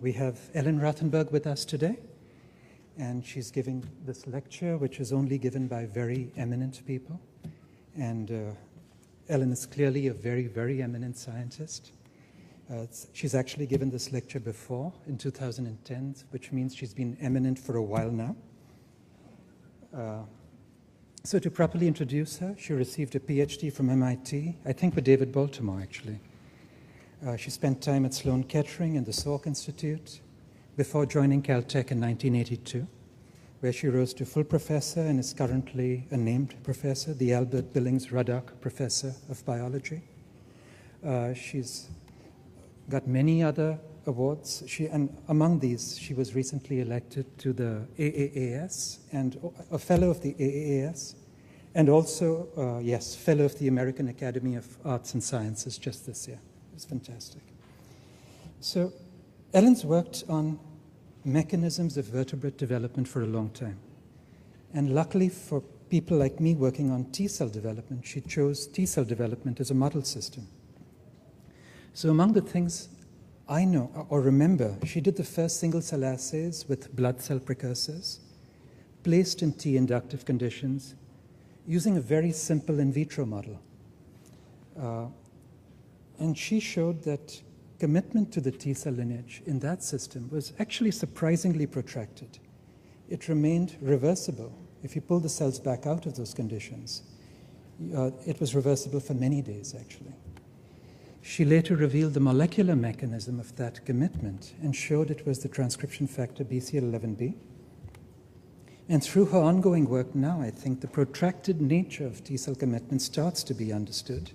We have Ellen Rothenberg with us today, and she's giving this lecture, which is only given by very eminent people. And Ellen is clearly a very, very eminent scientist. She's actually given this lecture before, in 2010, which means she's been eminent for a while now. So to properly introduce her, she received a PhD from MIT, I think with David Baltimore, actually. She spent time at Sloan Kettering and the Salk Institute before joining Caltech in 1982, where she rose to full professor and is currently a named professor, the Albert Billings Ruddock Professor of Biology. She's got many other awards, and among these, she was recently elected to the AAAS and a fellow of the AAAS, and also, yes, fellow of the American Academy of Arts and Sciences just this year. It's fantastic. So Ellen's worked on mechanisms of vertebrate development for a long time. And luckily for people like me working on T-cell development, she chose T-cell development as a model system. So among the things I know or remember, she did the first single-cell assays with blood cell precursors, placed in T-inductive conditions, using a very simple in vitro model. And she showed that commitment to the T-cell lineage in that system was actually surprisingly protracted. It remained reversible. If you pull the cells back out of those conditions, it was reversible for many days, actually. She later revealed the molecular mechanism of that commitment and showed it was the transcription factor Bclllb. And through her ongoing work now, I think the protracted nature of T-cell commitment starts to be understood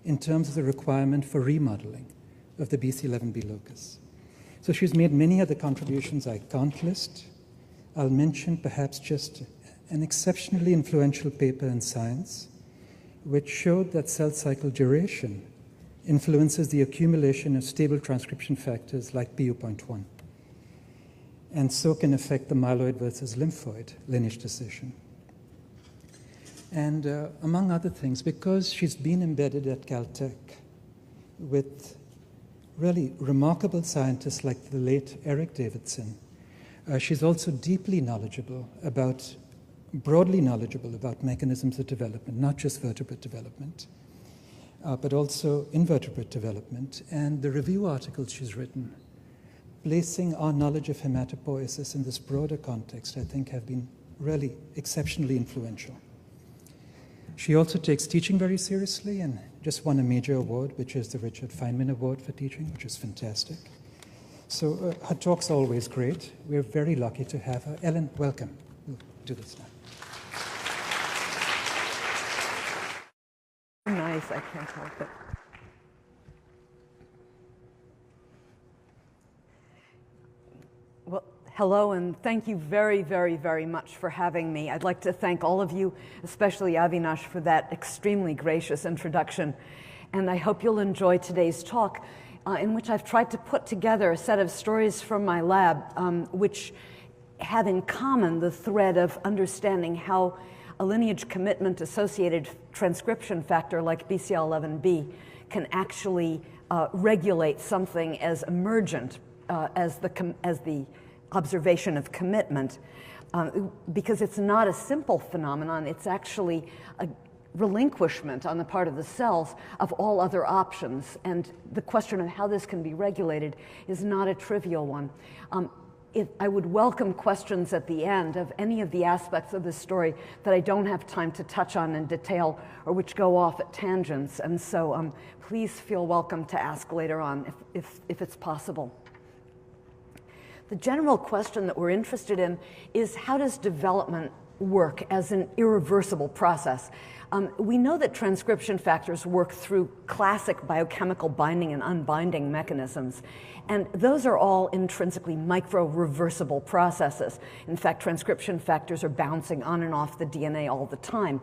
in terms of the requirement for remodeling of the Bclllb locus. So she's made many other contributions I can't list. I'll mention perhaps just an exceptionally influential paper in Science, which showed that cell cycle duration influences the accumulation of stable transcription factors like PU.1, and so can affect the myeloid versus lymphoid lineage decision. And among other things, because she's been embedded at Caltech with really remarkable scientists like the late Eric Davidson, she's also deeply knowledgeable about, broadly knowledgeable about mechanisms of development, not just vertebrate development, but also invertebrate development. And the review articles she's written, placing our knowledge of hematopoiesis in this broader context, I think have been really exceptionally influential. She also takes teaching very seriously and just won a major award, which is the Richard Feynman Award for teaching, which is fantastic. So her talk's always great. We're very lucky to have her. Ellen, welcome. We'll do this now. Nice, I can't help it. Well, hello, and thank you very, very, very much for having me. I'd like to thank all of you, especially Avinash, for that extremely gracious introduction. And I hope you'll enjoy today's talk, in which I've tried to put together a set of stories from my lab, which have in common the thread of understanding how a lineage commitment-associated transcription factor like Bcl11b can actually regulate something as emergent as the observation of commitment, because it's not a simple phenomenon. It's actually a relinquishment on the part of the cells of all other options, and the question of how this can be regulated is not a trivial one. I would welcome questions at the end of any of the aspects of this story that I don't have time to touch on in detail or which go off at tangents, and so please feel welcome to ask later on if it's possible. The general question that we're interested in is, how does development work as an irreversible process? We know that transcription factors work through classic biochemical binding and unbinding mechanisms, and those are all intrinsically micro-reversible processes. In fact, transcription factors are bouncing on and off the DNA all the time.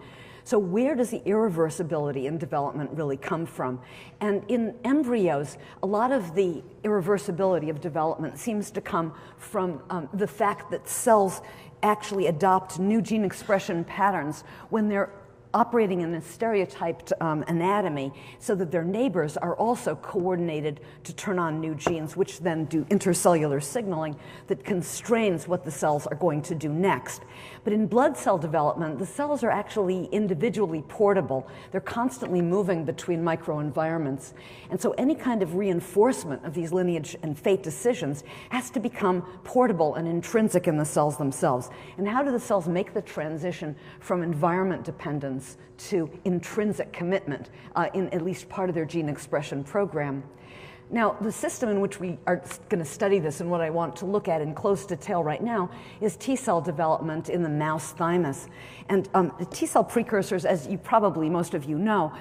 So where does the irreversibility in development really come from? And in embryos, a lot of the irreversibility of development seems to come from the fact that cells actually adopt new gene expression patterns when they're operating in a stereotyped anatomy so that their neighbors are also coordinated to turn on new genes, which then do intercellular signaling that constrains what the cells are going to do next. But in blood cell development, the cells are actually individually portable. They're constantly moving between microenvironments. And so any kind of reinforcement of these lineage and fate decisions has to become portable and intrinsic in the cells themselves. And how do the cells make the transition from environment dependence to intrinsic commitment in at least part of their gene expression program? Now, the system in which we are going to study this and what I want to look at in close detail right now is T-cell development in the mouse thymus. And T-cell precursors, as you probably, most of you know,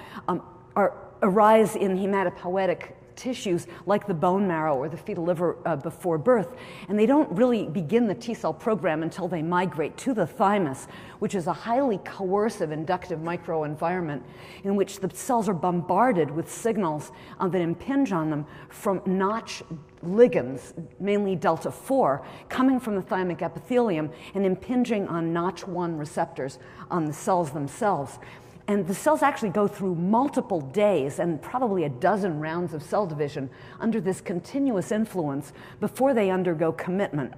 arise in hematopoietic tissues like the bone marrow or the fetal liver before birth, and they don't really begin the T-cell program until they migrate to the thymus, which is a highly coercive inductive microenvironment in which the cells are bombarded with signals that impinge on them from notch ligands, mainly delta 4, coming from the thymic epithelium and impinging on notch 1 receptors on the cells themselves. And the cells actually go through multiple days and probably a dozen rounds of cell division under this continuous influence before they undergo commitment.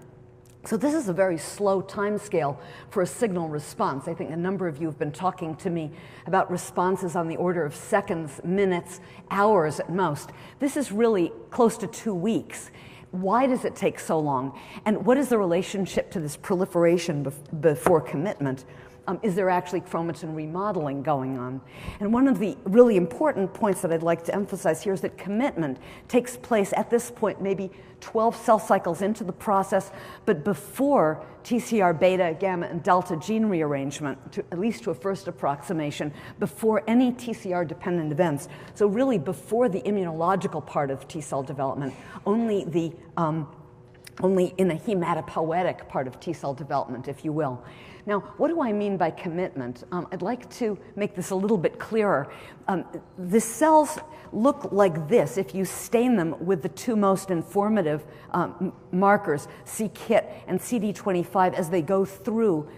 So this is a very slow time scale for a signal response. I think a number of you have been talking to me about responses on the order of seconds, minutes, hours at most. This is really close to 2 weeks. Why does it take so long? And what is the relationship to this proliferation before commitment? Is there actually chromatin remodeling going on? And one of the really important points that I'd like to emphasize here is that commitment takes place at this point, maybe 12 cell cycles into the process, but before TCR beta, gamma, and delta gene rearrangement, at least to a first approximation, before any TCR-dependent events. So really before the immunological part of T-cell development, only in the hematopoietic part of T-cell development, if you will. Now, what do I mean by commitment? I'd like to make this a little bit clearer. The cells look like this if you stain them with the two most informative markers, c-KIT and CD25, as they go through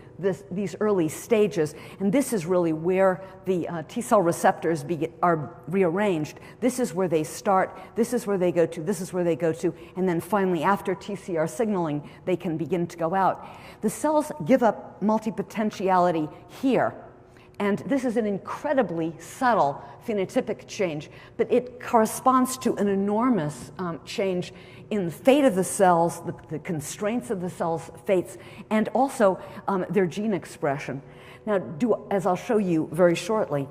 these early stages. And this is really where the T-cell receptors are rearranged. This is where they start, this is where they go to, this is where they go to, and then finally after TCR signaling, they can begin to go out. The cells give up multipotentiality here. And this is an incredibly subtle phenotypic change, but it corresponds to an enormous change in the fate of the cells, the constraints of the cells' fates, and also their gene expression. Now, as I'll show you very shortly.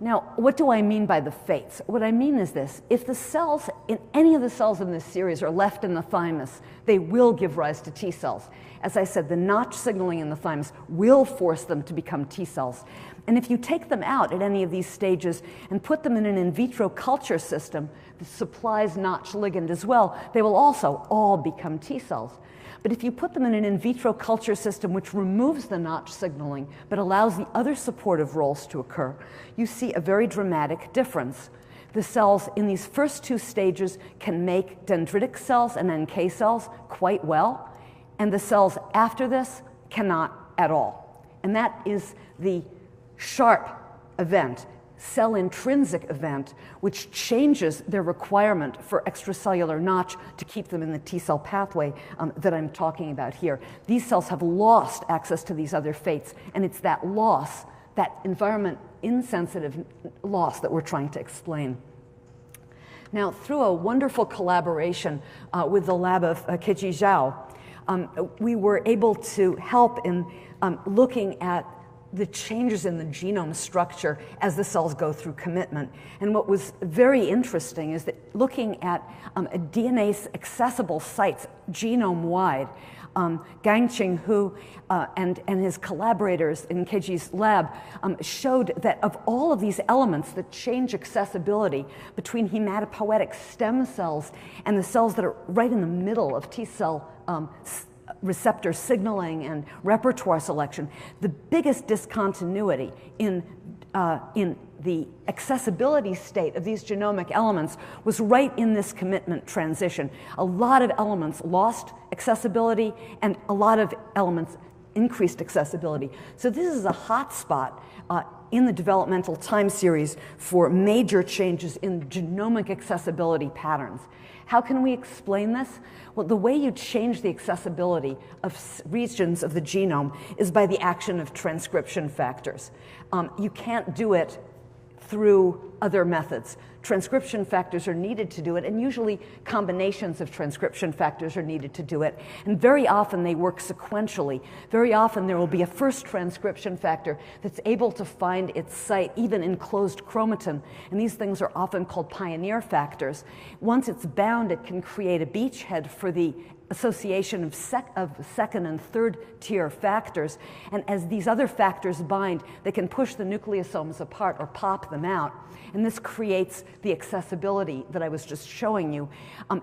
Now, what do I mean by the fates? What I mean is this: if the cells, any of the cells in this series are left in the thymus, they will give rise to T cells. As I said, the notch signaling in the thymus will force them to become T cells. And if you take them out at any of these stages and put them in an in vitro culture system that supplies notch ligand as well, they will also all become T cells. But if you put them in an in vitro culture system which removes the notch signaling but allows the other supportive roles to occur, you see a very dramatic difference. The cells in these first two stages can make dendritic cells and NK cells quite well, and the cells after this cannot at all. And that is the sharp event, cell intrinsic event, which changes their requirement for extracellular notch to keep them in the T cell pathway that I'm talking about here. These cells have lost access to these other fates, and it's that loss, that environment insensitive loss, that we're trying to explain. Now, through a wonderful collaboration with the lab of Keji Zhao, we were able to help in looking at the changes in the genome structure as the cells go through commitment. And what was very interesting is that looking at DNA's accessible sites genome-wide, Gangqing Hu and his collaborators in Keji's lab showed that of all of these elements that change accessibility between hematopoietic stem cells and the cells that are right in the middle of T-cell receptor signaling and repertoire selection, the biggest discontinuity in the accessibility state of these genomic elements was right in this commitment transition. A lot of elements lost accessibility, and a lot of elements increased accessibility. So this is a hot spot in the developmental time series for major changes in genomic accessibility patterns. How can we explain this? Well, the way you change the accessibility of regions of the genome is by the action of transcription factors. You can't do it through other methods. Transcription factors are needed to do it, and usually combinations of transcription factors are needed to do it. And very often they work sequentially. Very often there will be a first transcription factor that's able to find its site even in closed chromatin, and these things are often called pioneer factors. Once it's bound, it can create a beachhead for the association of second and third tier factors, and as these other factors bind, they can push the nucleosomes apart or pop them out, and this creates the accessibility that I was just showing you.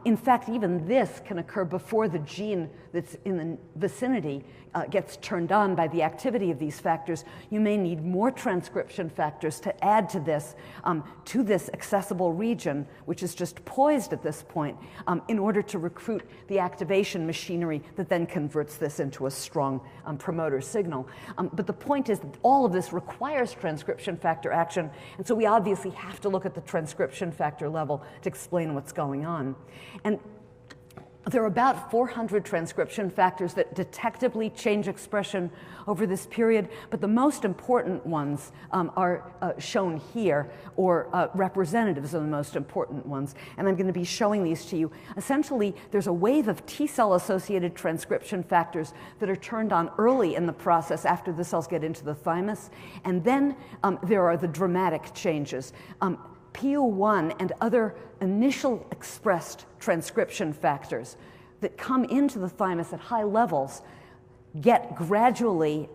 In fact, even this can occur before the gene that's in the vicinity gets turned on by the activity of these factors. You may need more transcription factors to add to this accessible region, which is just poised at this point, in order to recruit the activation machinery that then converts this into a strong promoter signal. But the point is that all of this requires transcription factor action, and so we obviously have to look at the transcription factor level to explain what's going on. And there are about 400 transcription factors that detectably change expression over this period, but the most important ones are shown here, or representatives of the most important ones. And I'm going to be showing these to you. Essentially, there's a wave of T-cell associated transcription factors that are turned on early in the process after the cells get into the thymus. And then there are the dramatic changes. PU1 and other initial expressed transcription factors that come into the thymus at high levels get gradually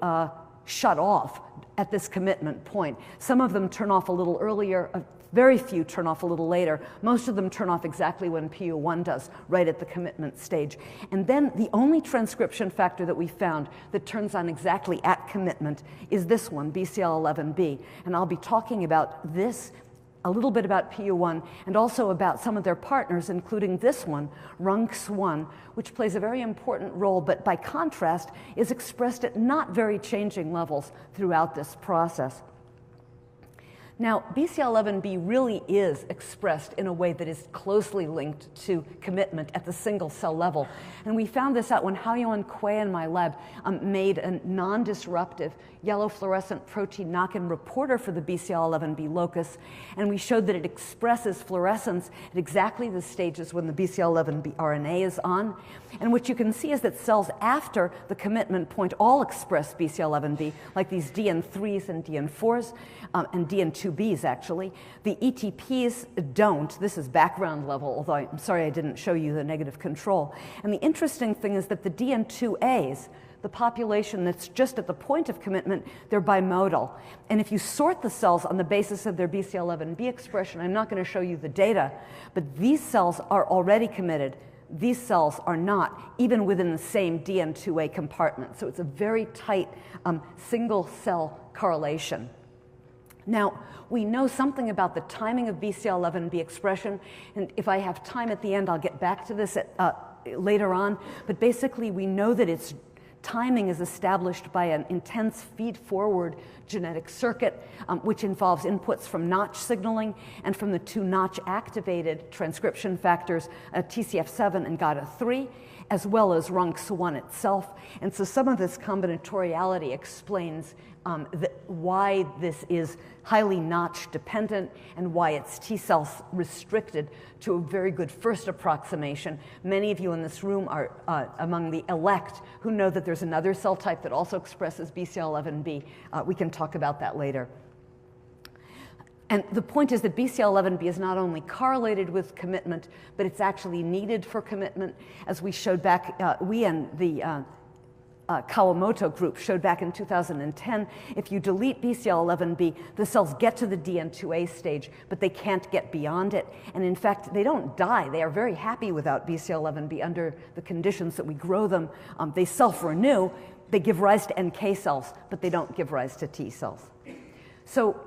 shut off at this commitment point. Some of them turn off a little earlier, very few turn off a little later. Most of them turn off exactly when PU1 does, right at the commitment stage. And then the only transcription factor that we found that turns on exactly at commitment is this one, Bclllb. And I'll be talking about this, a little bit about PU1, and also about some of their partners, including this one, RUNX1, which plays a very important role, but by contrast is expressed at not very changing levels throughout this process. Now, Bclllb really is expressed in a way that is closely linked to commitment at the single cell level. And we found this out when Haoyuan Kuei in my lab made a non-disruptive yellow fluorescent protein knock-in reporter for the Bclllb locus. And we showed that it expresses fluorescence at exactly the stages when the Bclllb RNA is on. And what you can see is that cells after the commitment point all express Bclllb, like these DN3s and DN4s, and DN2Bs actually. The ETPs don't. This is background level, although I'm sorry I didn't show you the negative control. And the interesting thing is that the DN2As, the population that's just at the point of commitment, they're bimodal. And if you sort the cells on the basis of their Bclllb expression, I'm not going to show you the data, but these cells are already committed. These cells are not, even within the same DN2A compartment. So it's a very tight single cell correlation. Now, we know something about the timing of Bclllb expression, and if I have time at the end, I'll get back to this later on. But basically, we know that its timing is established by an intense feed-forward genetic circuit, which involves inputs from Notch signaling and from the two Notch-activated transcription factors, TCF7 and GATA3, as well as RUNX1 itself. And so some of this combinatoriality explains why this is highly Notch dependent and why it's T-cells restricted to a very good first approximation. Many of you in this room are among the elect who know that there's another cell type that also expresses Bclllb. We can talk about that later. And the point is that Bclllb is not only correlated with commitment, but it's actually needed for commitment. As we showed back, we and the Kawamoto group showed back in 2010, if you delete Bclllb, the cells get to the DN2A stage, but they can't get beyond it. And in fact, they don't die. They are very happy without Bclllb under the conditions that we grow them. They self-renew. They give rise to NK cells, but they don't give rise to T cells. So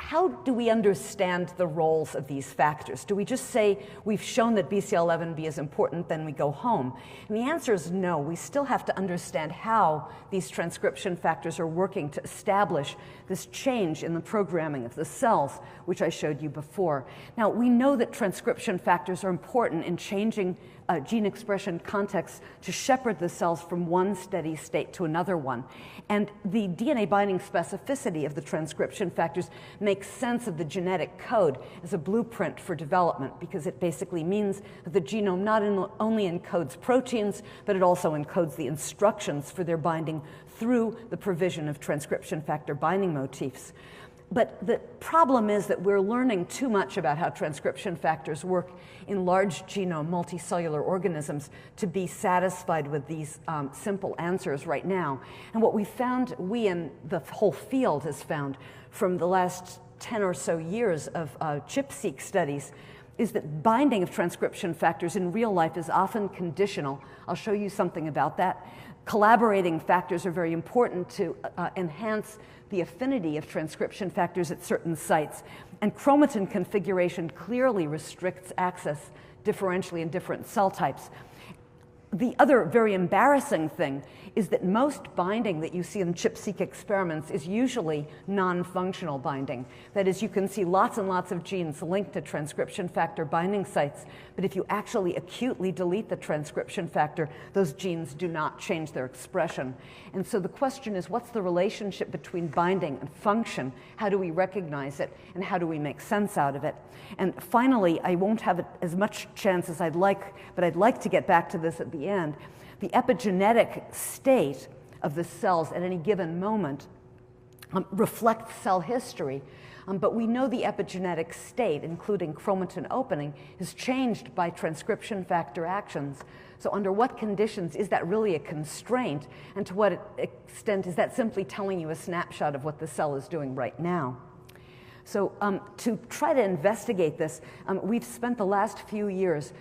how do we understand the roles of these factors? Do we just say we've shown that Bcl11b is important, then we go home? And the answer is no. We still have to understand how these transcription factors are working to establish this change in the programming of the cells, which I showed you before. Now, we know that transcription factors are important in changing gene expression contexts to shepherd the cells from one steady state to another one. And the DNA binding specificity of the transcription factors makes sense of the genetic code as a blueprint for development, because it basically means that the genome not only encodes proteins, but it also encodes the instructions for their binding through the provision of transcription factor binding motifs. But the problem is that we're learning too much about how transcription factors work in large genome multicellular organisms to be satisfied with these simple answers right now. And what we found, we and the whole field has found from the last 10 or so years of ChIP-seq studies, is that binding of transcription factors in real life is often conditional. I'll show you something about that. Collaborating factors are very important to enhance the affinity of transcription factors at certain sites. And chromatin configuration clearly restricts access differentially in different cell types. The other very embarrassing thing is that most binding that you see in ChIP-seq experiments is usually non-functional binding. That is, you can see lots and lots of genes linked to transcription factor binding sites, but if you actually acutely delete the transcription factor, those genes do not change their expression. And so the question is, what's the relationship between binding and function? How do we recognize it, and how do we make sense out of it? And finally, I won't have as much chance as I'd like, but I'd like to get back to this at the end. The epigenetic state of the cells at any given moment reflects cell history, but we know the epigenetic state, including chromatin opening, is changed by transcription factor actions. So under what conditions is that really a constraint, and to what extent is that simply telling you a snapshot of what the cell is doing right now? So to try to investigate this, we've spent the last few years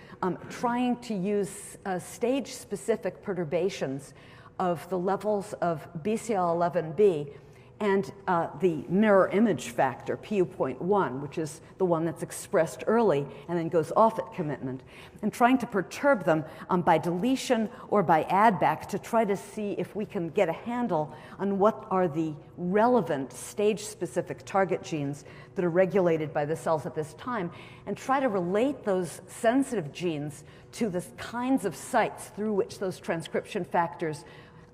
trying to use stage-specific perturbations of the levels of Bcl11b and the mirror image factor, Pu.1, which is the one that's expressed early and then goes off at commitment, and trying to perturb them by deletion or by add-back to try to see if we can get a handle on what are the relevant stage-specific target genes that are regulated by the cells at this time, and try to relate those sensitive genes to the kinds of sites through which those transcription factors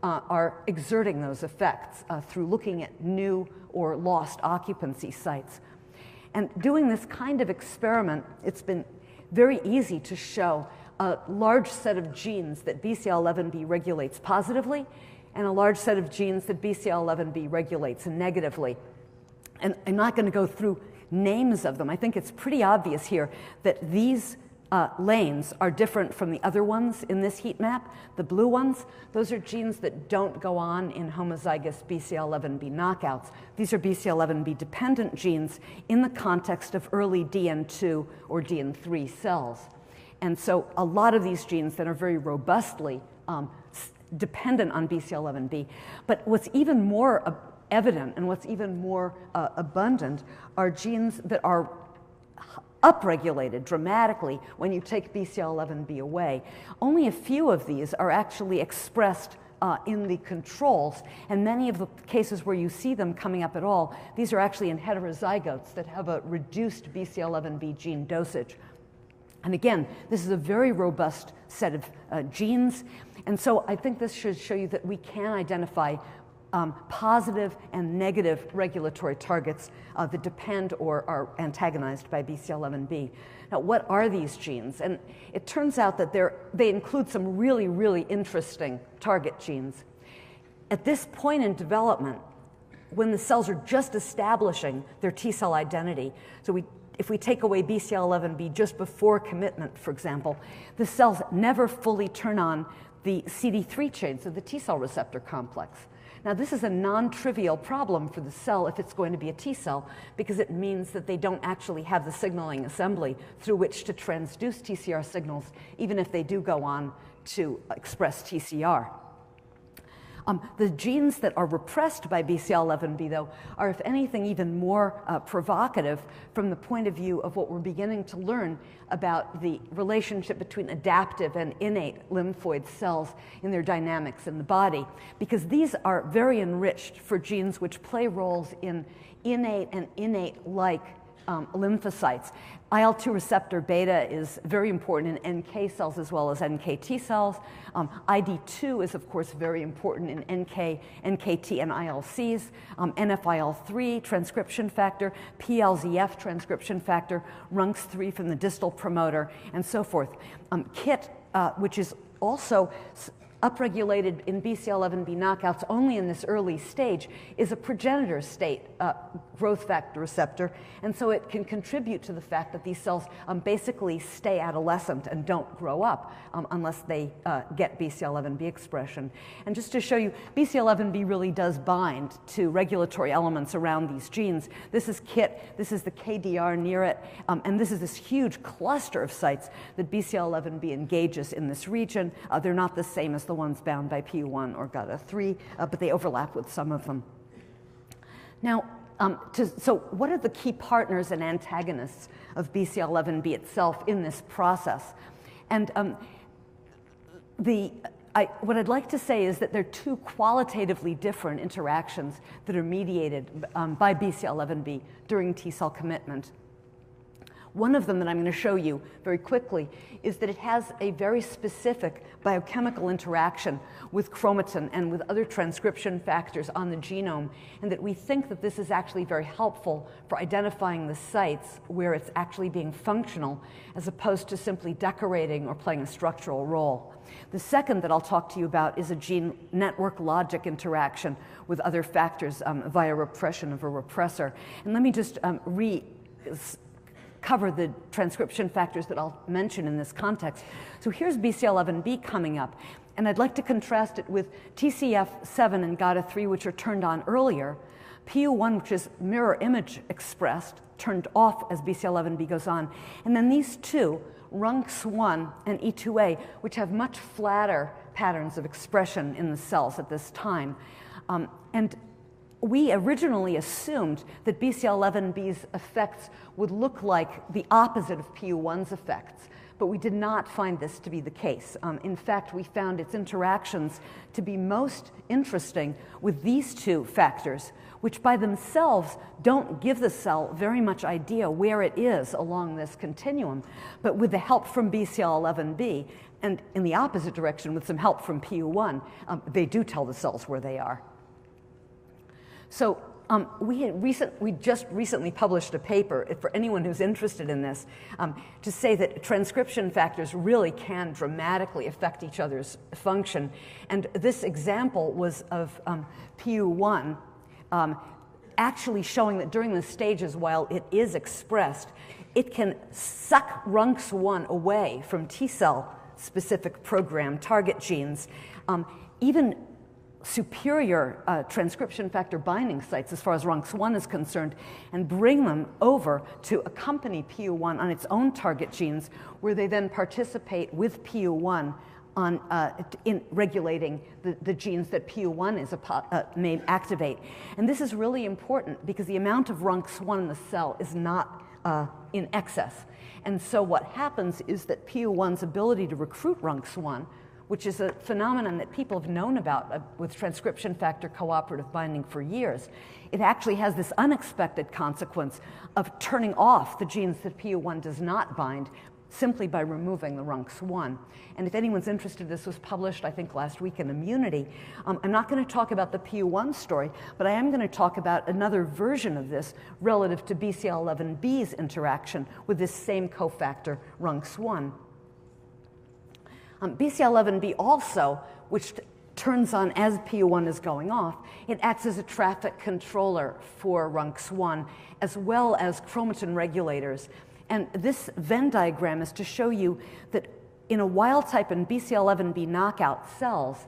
are exerting those effects through looking at new or lost occupancy sites. And doing this kind of experiment, it's been very easy to show a large set of genes that Bcl11b regulates positively and a large set of genes that Bcl11b regulates negatively. And I'm not going to go through names of them. I think it's pretty obvious here that these lanes are different from the other ones in this heat map. The blue ones, those are genes that don't go on in homozygous Bcl11b knockouts. These are Bcl11b dependent genes in the context of early DN2 or DN3 cells. And so a lot of these genes that are very robustly dependent on Bcl11b. But what's even more evident and what's even more abundant are genes that are upregulated dramatically when you take Bcl11b away. Only a few of these are actually expressed in the controls, and many of the cases where you see them coming up at all, these are actually in heterozygotes that have a reduced Bcl11b gene dosage. And again, this is a very robust set of genes, and so I think this should show you that we can identify positive and negative regulatory targets that depend or are antagonized by Bcl11b. Now, what are these genes? And it turns out that they include some really, really interesting target genes. At this point in development, when the cells are just establishing their T-cell identity, so if we take away Bcl11b just before commitment, for example, the cells never fully turn on the CD3 chain, so the T-cell receptor complex. Now, this is a non-trivial problem for the cell if it's going to be a T cell, because it means that they don't actually have the signaling assembly through which to transduce TCR signals, even if they do go on to express TCR. The genes that are repressed by Bcl11b, though, are, if anything, even more provocative from the point of view of what we're beginning to learn about the relationship between adaptive and innate lymphoid cells in their dynamics in the body, because these are very enriched for genes which play roles in innate and innate-like lymphocytes. IL-2 receptor beta is very important in NK cells as well as NKT cells. ID2 is, of course, very important in NK, NKT, and ILCs. NFIL3, transcription factor, PLZF, transcription factor, RUNX3 from the distal promoter, and so forth. KIT, which is also upregulated in Bcl11b knockouts only in this early stage, is a progenitor state growth factor receptor, and so it can contribute to the fact that these cells basically stay adolescent and don't grow up unless they get Bcl11b expression. And just to show you, Bcl11b really does bind to regulatory elements around these genes. This is KIT, this is the KDR near it, and this is this huge cluster of sites that Bcl11b engages in this region. They're not the same as the ones bound by PU1 or GATA3, but they overlap with some of them. Now, so what are the key partners and antagonists of Bcl11b itself in this process? And what I'd like to say is that there are two qualitatively different interactions that are mediated by Bcl11b during T-cell commitment. One of them that I'm going to show you very quickly is that it has a very specific biochemical interaction with chromatin and with other transcription factors on the genome, and that we think that this is actually very helpful for identifying the sites where it's actually being functional as opposed to simply decorating or playing a structural role. The second that I'll talk to you about is a gene network logic interaction with other factors via repression of a repressor. And let me just cover the transcription factors that I'll mention in this context. So here's Bcl11b coming up, and I'd like to contrast it with TCF7 and GATA3, which are turned on earlier, PU1, which is mirror image expressed, turned off as Bcl11b goes on, and then these two, RUNX1 and E2A, which have much flatter patterns of expression in the cells at this time. And we originally assumed that Bcl11b's effects would look like the opposite of PU1's effects, but we did not find this to be the case. In fact, we found its interactions to be most interesting with these two factors, which by themselves don't give the cell very much idea where it is along this continuum, but with the help from Bcl11b, and in the opposite direction with some help from PU1, they do tell the cells where they are. So we just recently published a paper, for anyone who's interested in this, to say that transcription factors really can dramatically affect each other's function. And this example was of PU1 actually showing that during the stages while it is expressed, it can suck RUNX1 away from T-cell specific program target genes. Even superior transcription factor binding sites as far as RUNX1 is concerned, and bring them over to accompany PU1 on its own target genes, where they then participate with PU1 on, in regulating the genes that PU1 may activate. And this is really important because the amount of RUNX1 in the cell is not in excess. And so what happens is that PU1's ability to recruit RUNX1, which is a phenomenon that people have known about with transcription factor cooperative binding for years, it actually has this unexpected consequence of turning off the genes that PU1 does not bind simply by removing the RUNX1. And if anyone's interested, this was published, I think, last week in Immunity. I'm not going to talk about the PU1 story, but I am going to talk about another version of this relative to Bcl11b's interaction with this same cofactor, RUNX1. Bcl11b also, which turns on as PU1 is going off, it acts as a traffic controller for RUNX1 as well as chromatin regulators. And this Venn diagram is to show you that in a wild type and Bcl11b knockout cells,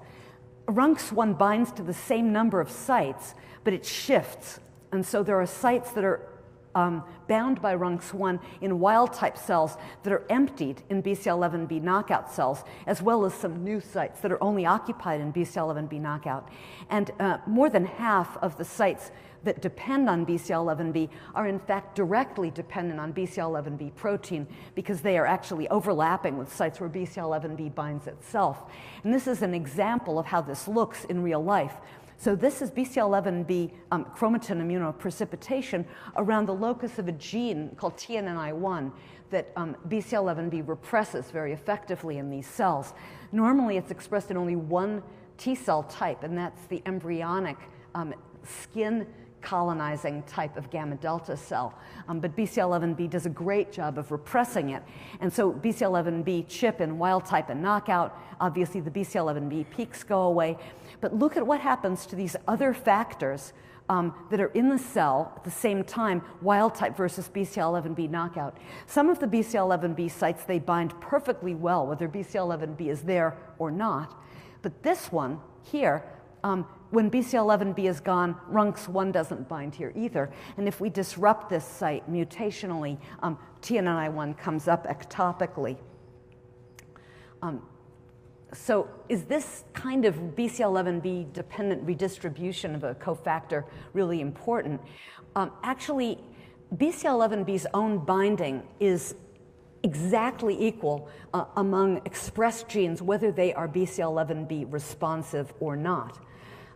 RUNX1 binds to the same number of sites, but it shifts. And so there are sites that are bound by RUNX1 in wild-type cells that are emptied in Bcl11b knockout cells, as well as some new sites that are only occupied in Bcl11b knockout. And more than half of the sites that depend on Bcl11b are in fact directly dependent on Bcl11b protein because they are actually overlapping with sites where Bcl11b binds itself. And this is an example of how this looks in real life. So this is Bcl11b chromatin immunoprecipitation around the locus of a gene called TNNI1 that Bcl11b represses very effectively in these cells. Normally it's expressed in only one T cell type, and that's the embryonic skin colonizing type of gamma delta cell. But Bcl11b does a great job of repressing it. And so Bcl11b chip in wild type and knockout, obviously the Bcl11b peaks go away. But look at what happens to these other factors that are in the cell at the same time, wild type versus Bcl11b knockout. Some of the Bcl11b sites, they bind perfectly well, whether Bcl11b is there or not. But this one here, when Bcl11b is gone, RUNX1 doesn't bind here either. And if we disrupt this site mutationally, TNNI1 comes up ectopically. So is this kind of Bcl11b dependent redistribution of a cofactor really important? Actually, Bcl11b's own binding is exactly equal among expressed genes, whether they are Bcl11b responsive or not.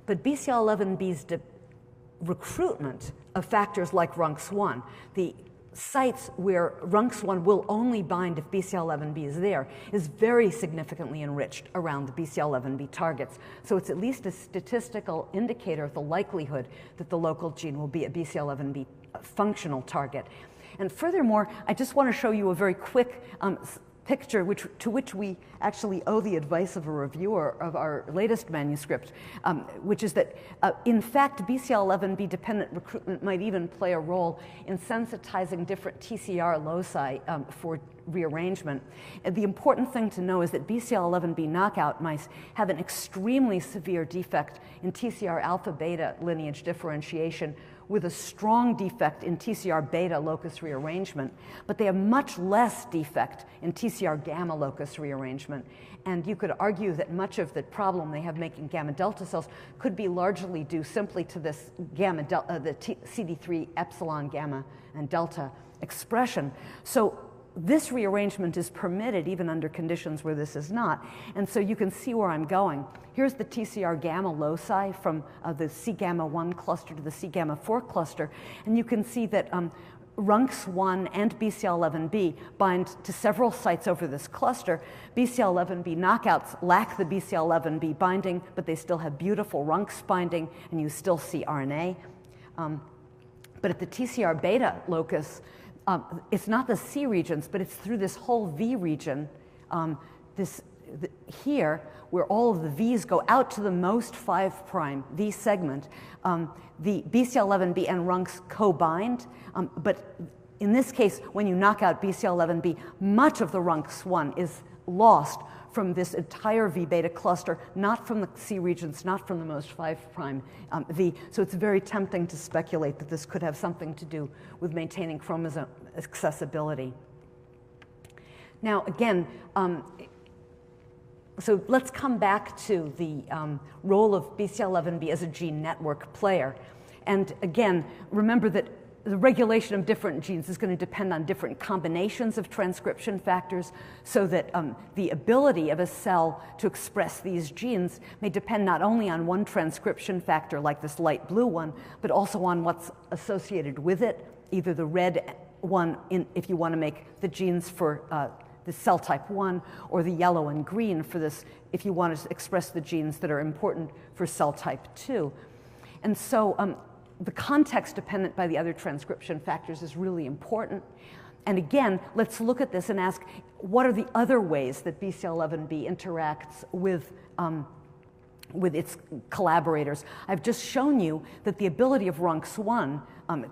But Bcl11b's recruitment of factors like RUNX1, the sites where RUNX1 will only bind if Bcl11b is there, is very significantly enriched around the Bcl11b targets. So it's at least a statistical indicator of the likelihood that the local gene will be a Bcl11b functional target. And furthermore, I just want to show you a very quick picture to which we actually owe the advice of a reviewer of our latest manuscript, which is that, in fact, Bcl11b dependent recruitment might even play a role in sensitizing different TCR loci for rearrangement. And the important thing to know is that Bcl11b knockout mice have an extremely severe defect in TCR alpha beta lineage differentiation, with a strong defect in TCR beta locus rearrangement, but they have much less defect in TCR gamma locus rearrangement. And you could argue that much of the problem they have making gamma delta cells could be largely due simply to this CD3 epsilon gamma and delta expression. So this rearrangement is permitted even under conditions where this is not. And so you can see where I'm going. Here's the TCR gamma loci from the C gamma 1 cluster to the C gamma 4 cluster. And you can see that RUNX1 and Bcl11b bind to several sites over this cluster. Bcl11b knockouts lack the Bcl11b binding, but they still have beautiful RUNX binding, and you still see RNA. But at the TCR beta locus, it's not the C regions, but it's through this whole V region, here, where all of the V's go out to the most 5' V segment. The Bcl11b and RUNX co-bind, but in this case, when you knock out Bcl11b, much of the RUNX1 is lost from this entire V beta cluster, not from the C regions, not from the most 5' V. So it's very tempting to speculate that this could have something to do with maintaining chromosome accessibility. Now, again, so let's come back to the role of Bcl11b as a gene network player. And again, remember that the regulation of different genes is going to depend on different combinations of transcription factors, so that the ability of a cell to express these genes may depend not only on one transcription factor like this light blue one, but also on what's associated with it, either the red one if you want to make the genes for the cell type 1, or the yellow and green for this if you want to express the genes that are important for cell type 2. And so the context dependent by the other transcription factors is really important. And again, let's look at this and ask, what are the other ways that Bcl11b interacts with its collaborators? I've just shown you that the ability of RUNX1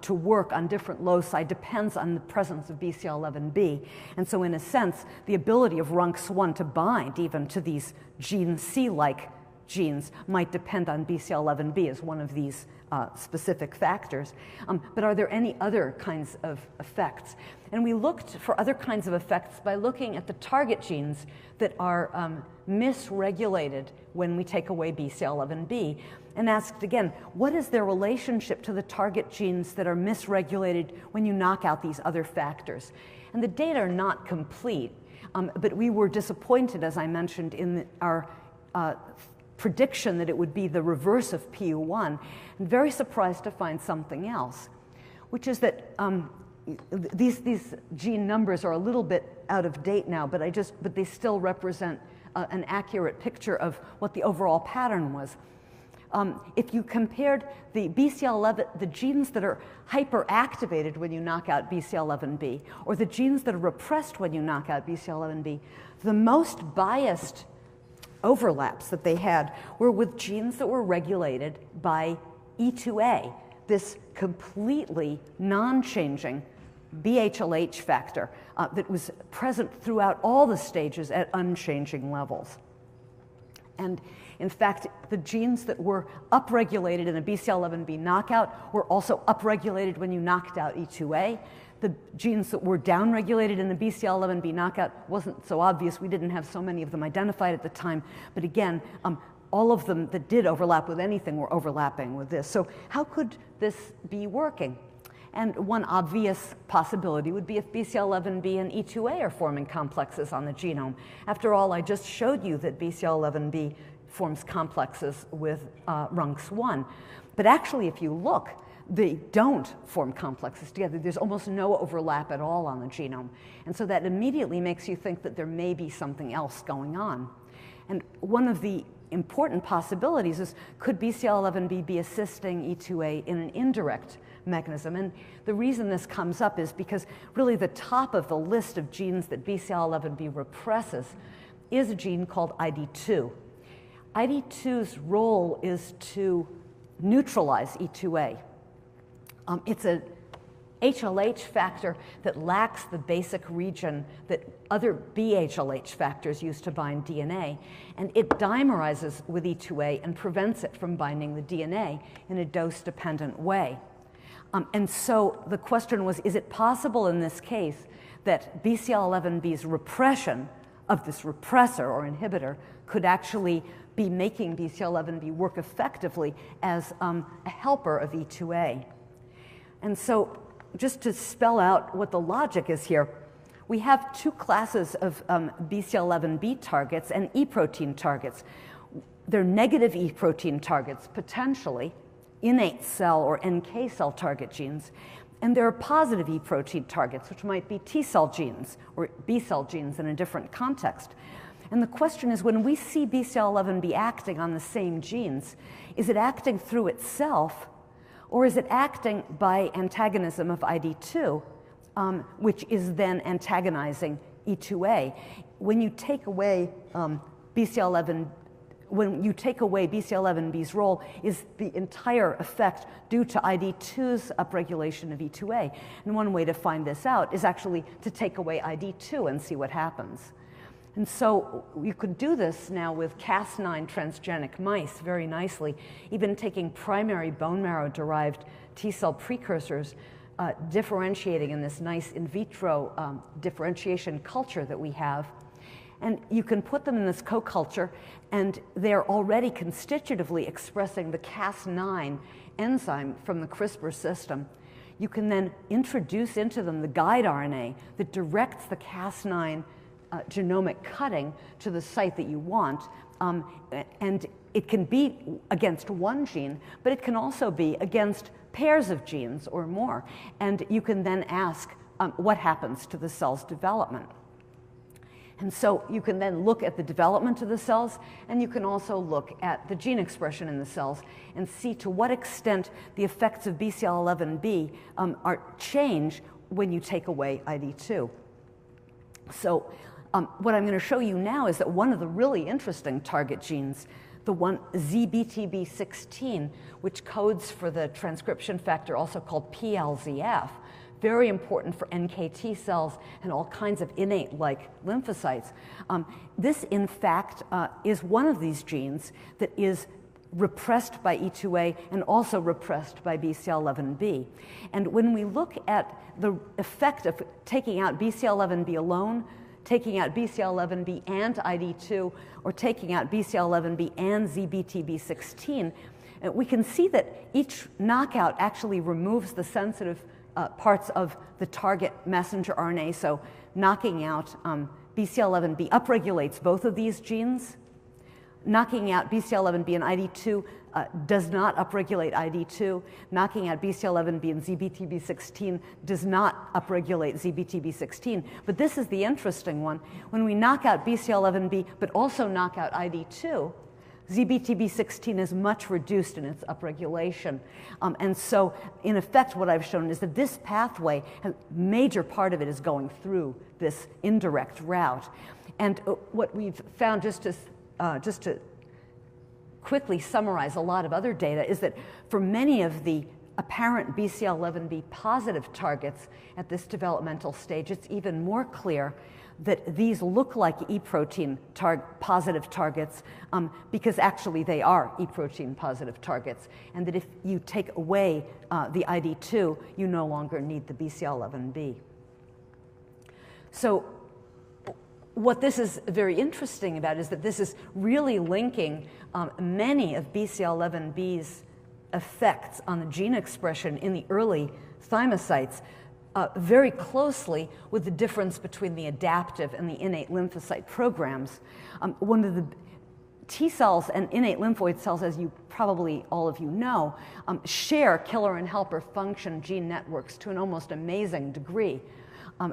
to work on different loci depends on the presence of Bcl11b. And so in a sense, the ability of RUNX1 to bind even to these gene C-like genes might depend on Bcl11b as one of these specific factors. But are there any other kinds of effects? And we looked for other kinds of effects by looking at the target genes that are misregulated when we take away Bcl11b, and asked again, what is their relationship to the target genes that are misregulated when you knock out these other factors? And the data are not complete, but we were disappointed, as I mentioned, in our prediction that it would be the reverse of PU1, and very surprised to find something else, which is that these gene numbers are a little bit out of date now, but they still represent an accurate picture of what the overall pattern was. If you compared the Bcl11, the genes that are hyperactivated when you knock out Bcl11b, or the genes that are repressed when you knock out Bcl11b, the most biased overlaps that they had were with genes that were regulated by E2A, this completely non-changing BHLH factor that was present throughout all the stages at unchanging levels. And in fact, the genes that were upregulated in a Bcl11b knockout were also upregulated when you knocked out E2A. The genes that were downregulated in the Bcl11b knockout wasn't so obvious. We didn't have so many of them identified at the time. But again, all of them that did overlap with anything were overlapping with this. So how could this be working? And one obvious possibility would be if Bcl11b and E2A are forming complexes on the genome. After all, I just showed you that Bcl11b forms complexes with RUNX1. But actually, if you look, they don't form complexes together. There's almost no overlap at all on the genome. And so that immediately makes you think that there may be something else going on. And one of the important possibilities is, could Bcl11b be assisting E2A in an indirect mechanism? And the reason this comes up is because really the top of the list of genes that Bcl11b represses is a gene called ID2. ID2's role is to neutralize E2A. It's a HLH factor that lacks the basic region that other BHLH factors use to bind DNA, and it dimerizes with E2A and prevents it from binding the DNA in a dose-dependent way. And so the question was, is it possible in this case that Bcl11b's repression of this repressor or inhibitor could actually be making Bcl11b work effectively as a helper of E2A? And so just to spell out what the logic is here, we have two classes of Bcl11b targets and E protein targets. They're negative E protein targets, potentially innate cell or NK cell target genes, and there are positive E protein targets, which might be T cell genes or B cell genes in a different context. And the question is, when we see Bcl11b acting on the same genes, is it acting through itself, or is it acting by antagonism of ID2, which is then antagonizing E2A? When you take away Bcl11b's role, is the entire effect due to ID2's upregulation of E2A? And one way to find this out is actually to take away ID2 and see what happens. And so you could do this now with Cas9 transgenic mice very nicely, even taking primary bone marrow-derived T-cell precursors, differentiating in this nice in vitro differentiation culture that we have. And you can put them in this co-culture, and they're already constitutively expressing the Cas9 enzyme from the CRISPR system. You can then introduce into them the guide RNA that directs the Cas9 genomic cutting to the site that you want, and it can be against one gene, but it can also be against pairs of genes or more, and you can then ask what happens to the cell's development. And so you can then look at the development of the cells, and you can also look at the gene expression in the cells and see to what extent the effects of Bcl11b change when you take away ID2. So what I'm going to show you now is that one of the really interesting target genes, the one ZBTB16, which codes for the transcription factor also called PLZF, very important for NKT cells and all kinds of innate-like lymphocytes. This, in fact, is one of these genes that is repressed by E2A and also repressed by Bcl11b. And when we look at the effect of taking out Bcl11b alone, taking out Bcl11b and ID2, or taking out Bcl11b and ZBTB16, we can see that each knockout actually removes the sensitive parts of the target messenger RNA. So knocking out Bcl11b upregulates both of these genes. Knocking out Bcl11b and ID2 does not upregulate ID2. Knocking out Bcl11b and ZBTB16 does not upregulate ZBTB16. But this is the interesting one. When we knock out Bcl11b but also knock out ID2, ZBTB16 is much reduced in its upregulation. And so, in effect, what I've shown is that this pathway, a major part of it is going through this indirect route. And what we've found, just to quickly summarize a lot of other data, is that for many of the apparent Bcl11b positive targets at this developmental stage, it's even more clear that these look like E protein positive targets because actually they are E protein positive targets, and that if you take away the ID2, you no longer need the Bcl11b. So what this is very interesting about is that this is really linking many of Bcl11b's effects on the gene expression in the early thymocytes very closely with the difference between the adaptive and the innate lymphocyte programs. One of the T cells and innate lymphoid cells, as you probably all of you know, share killer and helper function gene networks to an almost amazing degree.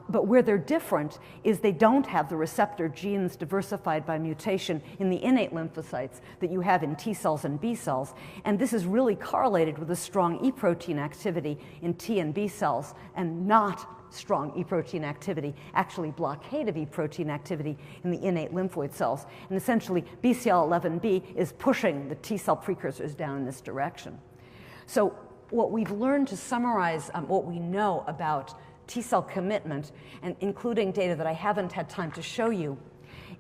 But where they're different is they don't have the receptor genes diversified by mutation in the innate lymphocytes that you have in T cells and B cells. And this is really correlated with a strong E protein activity in T and B cells, and not strong E protein activity, actually blockade of E protein activity in the innate lymphoid cells. And essentially, Bcl11b is pushing the T cell precursors down in this direction. So what we've learned to summarize what we know about T cell commitment, and including data that I haven't had time to show you,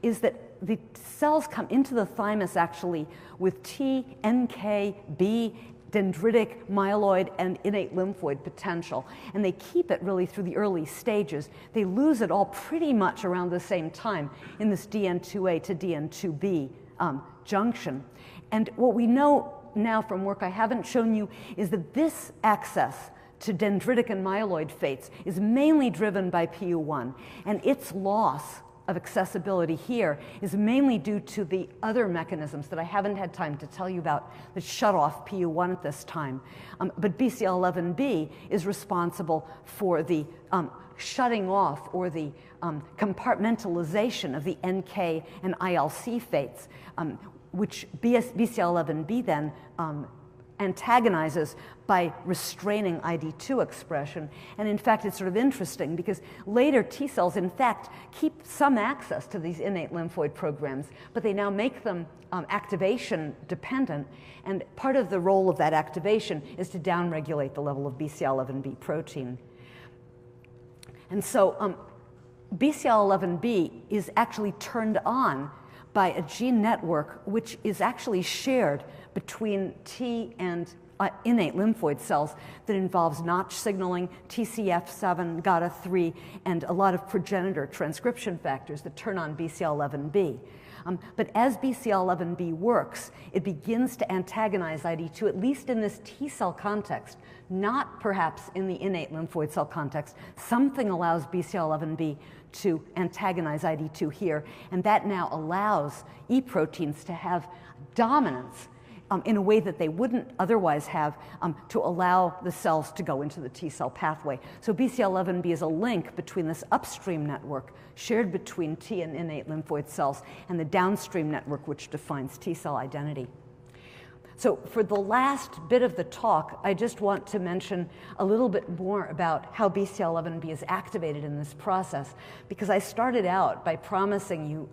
is that the cells come into the thymus actually with T, NK, B, dendritic, myeloid, and innate lymphoid potential. And they keep it really through the early stages. They lose it all pretty much around the same time in this DN2A to DN2B junction. And what we know now from work I haven't shown you is that this access to dendritic and myeloid fates is mainly driven by PU1, and its loss of accessibility here is mainly due to the other mechanisms that I haven't had time to tell you about that shut off PU1 at this time. But Bcl11b is responsible for the shutting off or the compartmentalization of the NK and ILC fates, which Bcl11b then antagonizes by restraining ID2 expression. And in fact, it's sort of interesting because later T cells, in fact, keep some access to these innate lymphoid programs, but they now make them activation dependent. And part of the role of that activation is to downregulate the level of Bcl11b protein. And so Bcl11b is actually turned on by a gene network which is actually shared between T and innate lymphoid cells that involves Notch signaling, TCF7, GATA3, and a lot of progenitor transcription factors that turn on Bcl11b. But as Bcl11b works, it begins to antagonize ID2, at least in this T cell context, not perhaps in the innate lymphoid cell context. Something allows Bcl11b to antagonize ID2 here, and that now allows E proteins to have dominance in a way that they wouldn't otherwise have to allow the cells to go into the T cell pathway. So Bcl11b is a link between this upstream network shared between T and innate lymphoid cells and the downstream network which defines T cell identity. So for the last bit of the talk, I just want to mention a little bit more about how Bcl11b is activated in this process, because I started out by promising you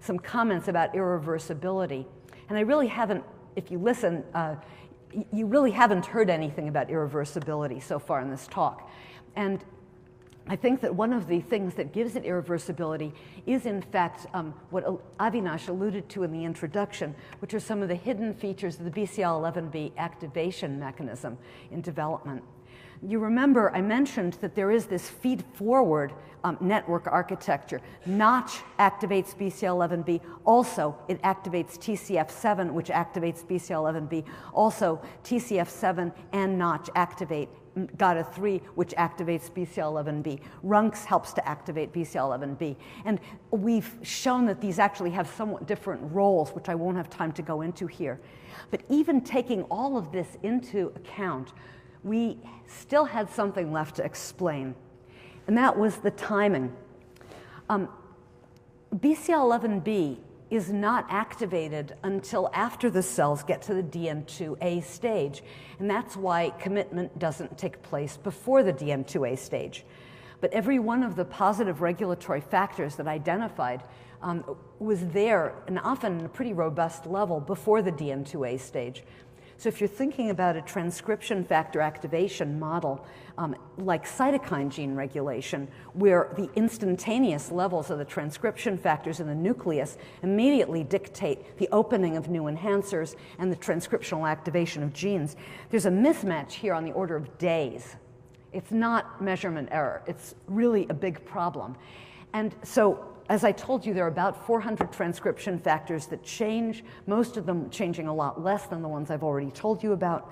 some comments about irreversibility, and I really haven't, if you listen, you really haven't heard anything about irreversibility so far in this talk. And I think that one of the things that gives it irreversibility is, in fact, what Avinash alluded to in the introduction, which are some of the hidden features of the Bcl11b activation mechanism in development. You remember I mentioned that there is this feed-forward network architecture. Notch activates Bcl11b. Also, it activates TCF7, which activates Bcl11b. Also, TCF7 and Notch activate GATA3, which activates Bcl11b. Runx helps to activate Bcl11b. And we've shown that these actually have somewhat different roles, which I won't have time to go into here. But even taking all of this into account, we still had something left to explain, and that was the timing. Bcl11b is not activated until after the cells get to the DN2A stage, and that's why commitment doesn't take place before the DN2A stage. But every one of the positive regulatory factors that I identified was there, and often in a pretty robust level, before the DN2A stage. So if you're thinking about a transcription factor activation model, like cytokine gene regulation, where the instantaneous levels of the transcription factors in the nucleus immediately dictate the opening of new enhancers and the transcriptional activation of genes, there's a mismatch here on the order of days. It's not measurement error. It's really a big problem. And so, as I told you, there are about 400 transcription factors that change, most of them changing a lot less than the ones I've already told you about.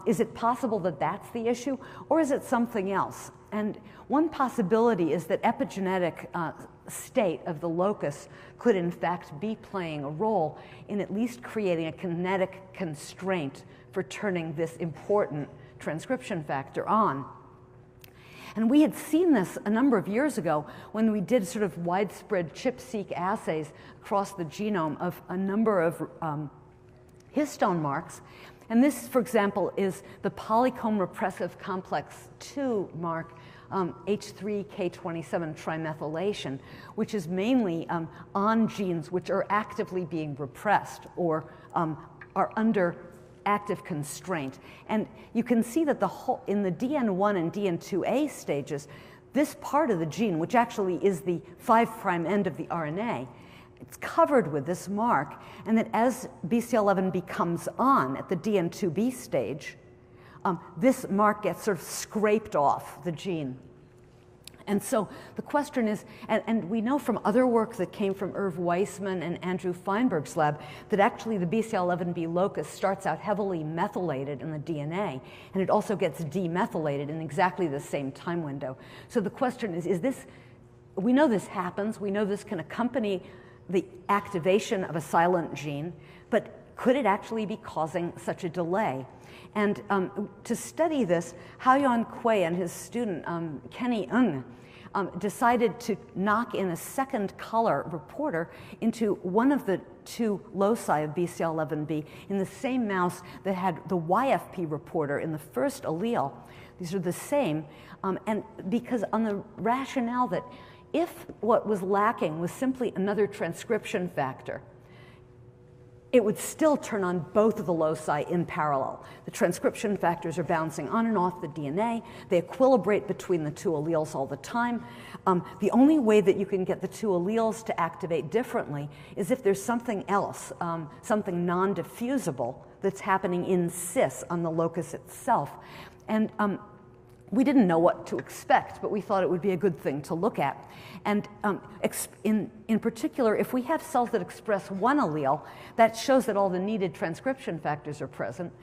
Is it possible that that's the issue, or is it something else? And one possibility is that epigenetic state of the locus could in fact be playing a role in at least creating a kinetic constraint for turning this important transcription factor on. And we had seen this a number of years ago when we did sort of widespread ChIP-seq assays across the genome of a number of histone marks. And this, for example, is the polycomb repressive complex 2 mark, H3K27 trimethylation, which is mainly on genes which are actively being repressed or are under active constraint. And you can see that in the DN1 and DN2A stages, this part of the gene, which actually is the 5' end of the RNA, it's covered with this mark, and that as Bcl11b comes on at the DN2B stage, this mark gets sort of scraped off the gene. And so the question is, and we know from other work that came from Irv Weissman and Andrew Feinberg's lab, that actually the Bcl11b locus starts out heavily methylated in the DNA, and it also gets demethylated in exactly the same time window. So the question is this, we know this happens, we know this can accompany the activation of a silent gene, but could it actually be causing such a delay? And to study this, Haoyuan Kui and his student, Kenny Ng, decided to knock in a second color reporter into one of the 2 loci of Bcl11b in the same mouse that had the YFP reporter in the first allele. These are the same, and because on the rationale that if what was lacking was simply another transcription factor, it would still turn on both of the loci in parallel. The transcription factors are bouncing on and off the DNA. They equilibrate between the 2 alleles all the time. The only way that you can get the 2 alleles to activate differently is if there's something else, something non-diffusible that's happening in cis on the locus itself. And we didn't know what to expect, but we thought it would be a good thing to look at. And in particular, if we have cells that express one allele, that shows that all the needed transcription factors are present.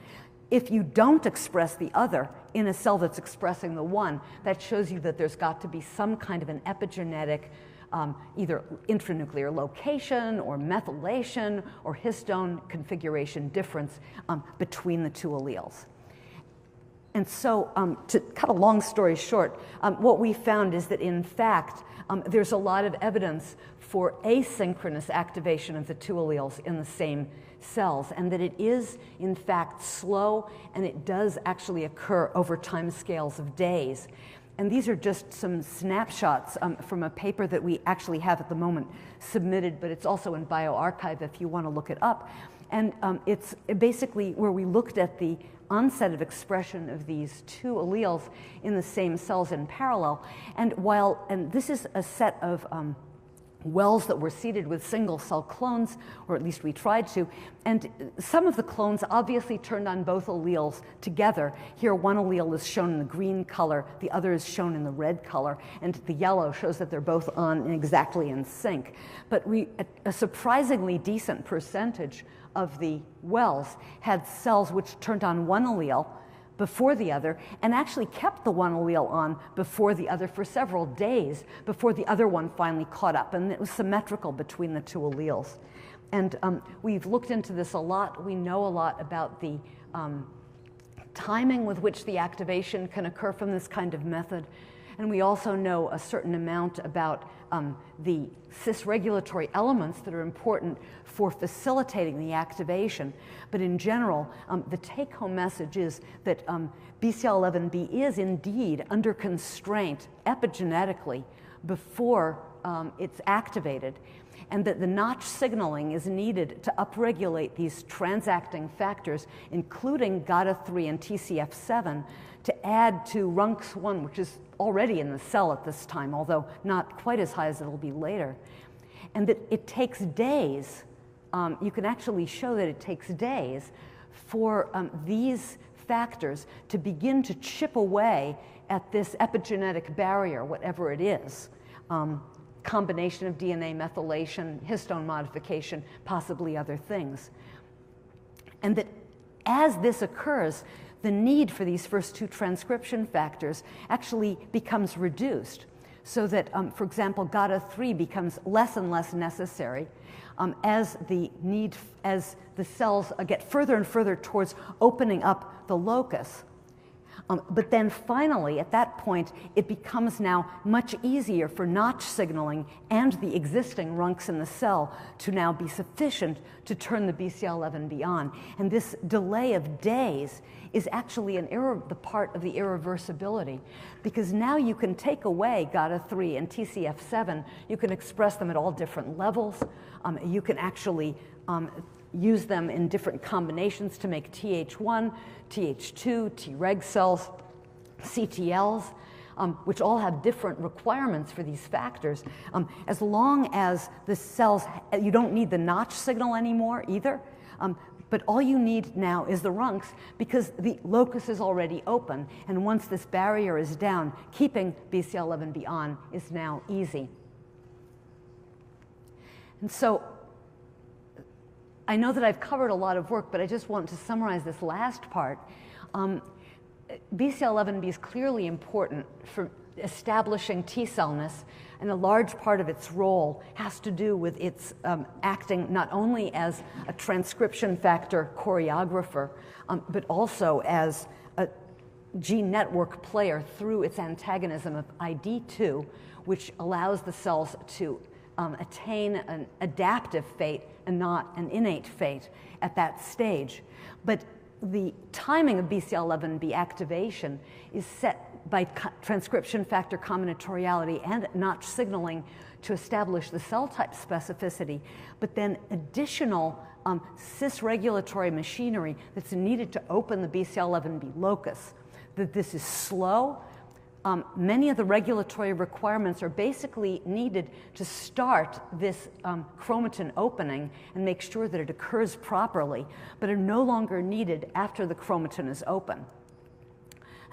If you don't express the other in a cell that's expressing the one, that shows you that there's got to be some kind of an epigenetic either intranuclear location or methylation or histone configuration difference between the 2 alleles. And so, to cut a long story short, what we found is that, in fact, there's a lot of evidence for asynchronous activation of the 2 alleles in the same cells, and that it is, in fact, slow, and it does actually occur over time scales of days. And these are just some snapshots from a paper that we actually have at the moment submitted, but it's also in bioRxiv if you want to look it up. And it's basically where we looked at the onset of expression of these two alleles in the same cells in parallel. And this is a set of WALS that were seeded with single cell clones, or at least we tried to, and some of the clones obviously turned on both alleles together. Here one allele is shown in the green color, the other is shown in the red color, and the yellow shows that they're both on and exactly in sync. But a surprisingly decent percentage of the WALS had cells which turned on one allele before the other, and actually kept the one allele on before the other for several days before the other one finally caught up, and it was symmetrical between the two alleles. And we've looked into this a lot. We know a lot about the timing with which the activation can occur from this kind of method, and we also know a certain amount about the cis-regulatory elements that are important for facilitating the activation. But in general, the take-home message is that Bcl11b is indeed under constraint epigenetically before it's activated, and that the notch signaling is needed to upregulate these transacting factors, including GATA3 and TCF7, to add to RUNX1, which is already in the cell at this time, although not quite as high as it'll be later. And that it takes days, you can actually show that it takes days for these factors to begin to chip away at this epigenetic barrier, whatever it is. Combination of DNA methylation, histone modification, possibly other things. And that as this occurs, the need for these first two transcription factors actually becomes reduced, so that, for example, GATA3 becomes less and less necessary as the cells get further and further towards opening up the locus. But then finally, at that point, it becomes now much easier for notch signaling and the existing RUNX in the cell to now be sufficient to turn the Bcl11b on. And this delay of days is actually the part of the irreversibility, because now you can take away GATA3 and TCF7, you can express them at all different levels, you can actually use them in different combinations to make Th1, Th2, Treg cells, CTLs, which all have different requirements for these factors. As long as the cells, you don't need the notch signal anymore either, but all you need now is the RUNX, because the locus is already open, and once this barrier is down, keeping Bcl11b on is now easy. And so, I know that I've covered a lot of work, but I just want to summarize this last part. Bcl11b is clearly important for establishing T-cellness, and a large part of its role has to do with its acting not only as a transcription factor choreographer, but also as a gene network player through its antagonism of ID2, which allows the cells to attain an adaptive fate and not an innate fate at that stage. But the timing of Bcl11b activation is set by transcription factor combinatoriality and notch signaling to establish the cell type specificity, but then additional cis-regulatory machinery that's needed to open the Bcl11b locus. That this is slow. Many of the regulatory requirements are basically needed to start this chromatin opening and make sure that it occurs properly, but are no longer needed after the chromatin is open.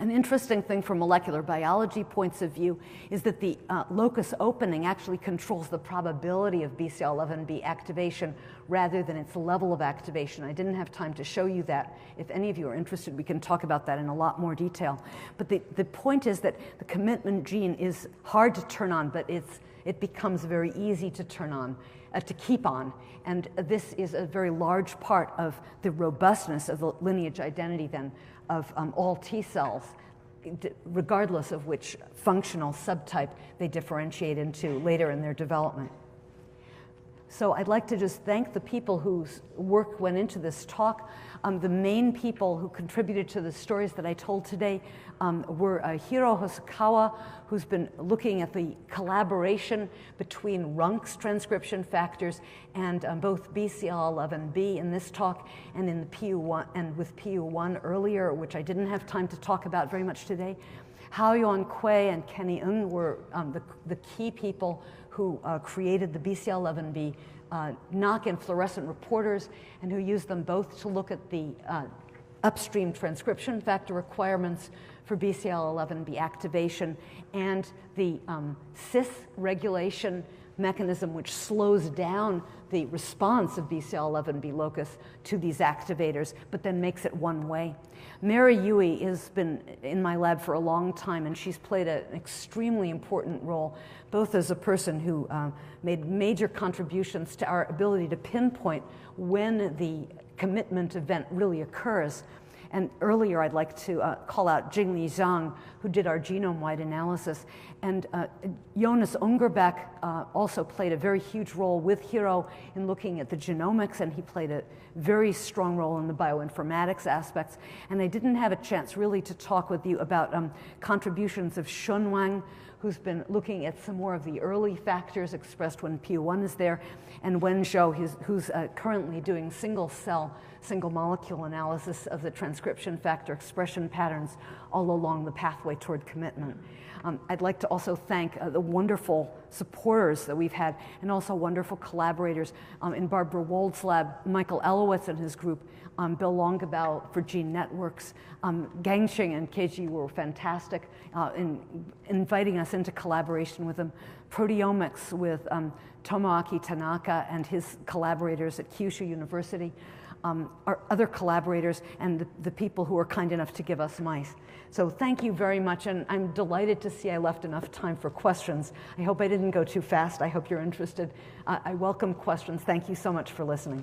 An interesting thing from molecular biology points of view is that the locus opening actually controls the probability of Bcl11b activation rather than its level of activation. I didn't have time to show you that. If any of you are interested, we can talk about that in a lot more detail. But the point is that the commitment gene is hard to turn on, but it becomes very easy to turn on, to keep on. And this is a very large part of the robustness of the lineage identity then of all T cells, regardless of which functional subtype they differentiate into later in their development. So I'd like to just thank the people whose work went into this talk. The main people who contributed to the stories that I told today were Hiro Hosokawa, who's been looking at the collaboration between RUNC's transcription factors and both Bcl11b in this talk and in the PU1 and with PU1 earlier, which I didn't have time to talk about very much today. Hao-Yuan Kuei and Kenny Ng were the key people who created the Bcl11b knock-in fluorescent reporters and who used them both to look at the upstream transcription factor requirements for Bcl11b activation and the cis regulation mechanism which slows down the response of Bcl11b locus to these activators, but then makes it one way. Mary Yui has been in my lab for a long time, and she's played an extremely important role, both as a person who made major contributions to our ability to pinpoint when the commitment event really occurs. And earlier, I'd like to call out Jingli Zhang, who did our genome-wide analysis. And Jonas Ungerbeck also played a very huge role with Hiro in looking at the genomics, and he played a very strong role in the bioinformatics aspects. And I didn't have a chance really to talk with you about contributions of Shun Wang, who's been looking at some more of the early factors expressed when PU1 is there, and Wen Zhou, who's currently doing single-cell, single-molecule analysis of the transcription factor expression patterns all along the pathway toward commitment. I'd like to also thank the wonderful supporters that we've had, and also wonderful collaborators in Barbara Wold's lab, Michael Elowitz and his group, Bill Longabao for Gene Networks. Gangxing and Keiji were fantastic in inviting us into collaboration with them. Proteomics with Tomoaki Tanaka and his collaborators at Kyushu University. Our other collaborators and the people who are kind enough to give us mice. So thank you very much, and I'm delighted to see I left enough time for questions. I hope I didn't go too fast. I hope you're interested. I welcome questions. Thank you so much for listening.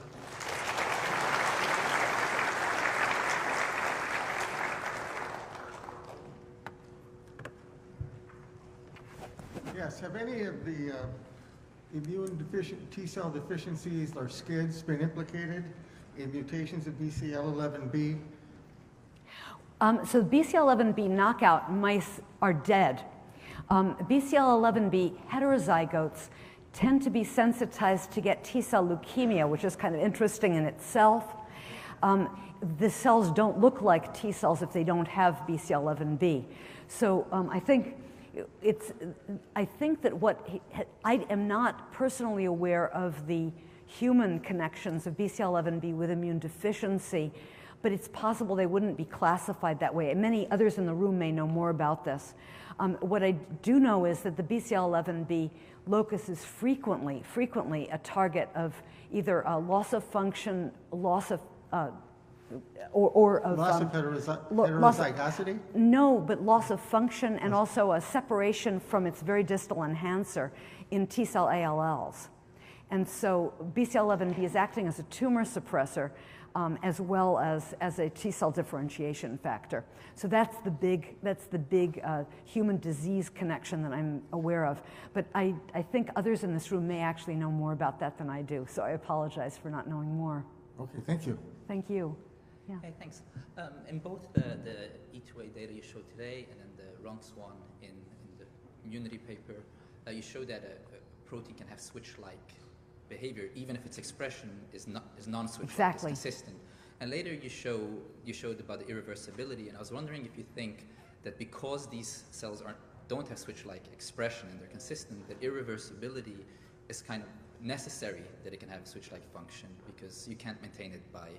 Yes, have any of the immune deficient T-cell deficiencies or SCIDs been implicated in mutations of Bcl11b? So Bcl11b knockout mice are dead. Bcl11b heterozygotes tend to be sensitized to get T-cell leukemia, which is kind of interesting in itself. The cells don't look like T cells if they don't have Bcl11b. So I think that I am not personally aware of the human connections of Bcl11b with immune deficiency, but it's possible they wouldn't be classified that way. And many others in the room may know more about this. What I do know is that the Bcl11b locus is frequently a target of either loss of function, loss of or of loss of heterozygosity? No, but loss of function and also a separation from its very distal enhancer in T-cell ALLs. And so Bcl11b is acting as a tumor suppressor as well as a T-cell differentiation factor. So that's the big human disease connection that I'm aware of. But I think others in this room may actually know more about that than I do. So I apologize for not knowing more. Okay, thank you. Thank you. Yeah. Okay, thanks. In both the E2A data you showed today and then the RUNC's one in the immunity paper, you showed that a protein can have switch-like behavior even if its expression is non-switch-like, exactly. It's consistent. And later you showed about the irreversibility, and I was wondering if you think that because these cells don't have switch-like expression and they're consistent, that irreversibility is kind of necessary that it can have a switch-like function because you can't maintain it by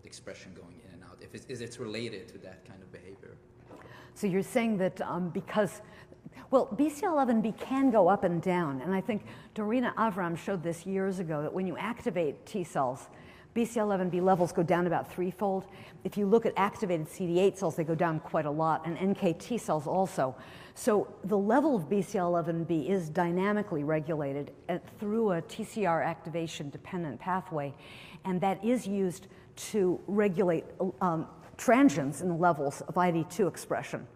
the expression going in and out, if it's related to that kind of behavior. So you're saying that because, well, Bcl11b can go up and down, and I think Dorina Avram showed this years ago, that when you activate T cells, Bcl11b levels go down about threefold. If you look at activated CD8 cells, they go down quite a lot, and NKT cells also. So the level of Bcl11b is dynamically regulated through a TCR activation dependent pathway, and that is used to regulate transients in the levels of ID2 expression.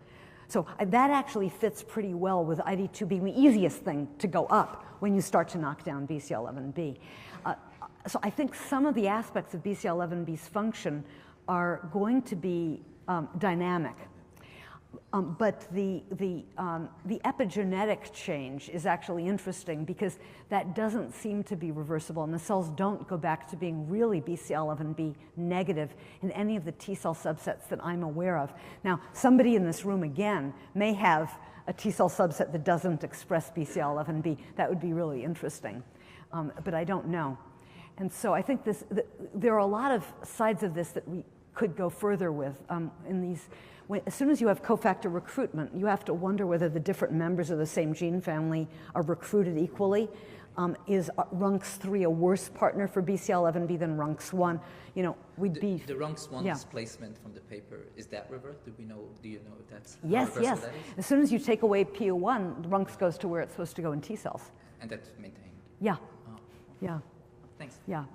So that actually fits pretty well with ID2 being the easiest thing to go up when you start to knock down Bcl11b. So I think some of the aspects of Bcl11b's function are going to be dynamic. But the epigenetic change is actually interesting because that doesn't seem to be reversible, and the cells don't go back to being really Bcl11b negative in any of the T cell subsets that I'm aware of. Now, somebody in this room, again, may have a T cell subset that doesn't express Bcl11b. That would be really interesting, but I don't know. And so I think there are a lot of sides of this that we could go further with in these. As soon as you have cofactor recruitment, you have to wonder whether the different members of the same gene family are recruited equally. Is RUNX3 a worse partner for Bcl11b than RUNX1? You know, we'd be... The RUNX1 yeah. displacement from the paper, is that reversed? Do you know if that's yes, how yes. that is? As soon as you take away PU1, RUNX goes to where it's supposed to go in T cells. And that's maintained? Yeah. Oh. Yeah. Thanks. Yeah.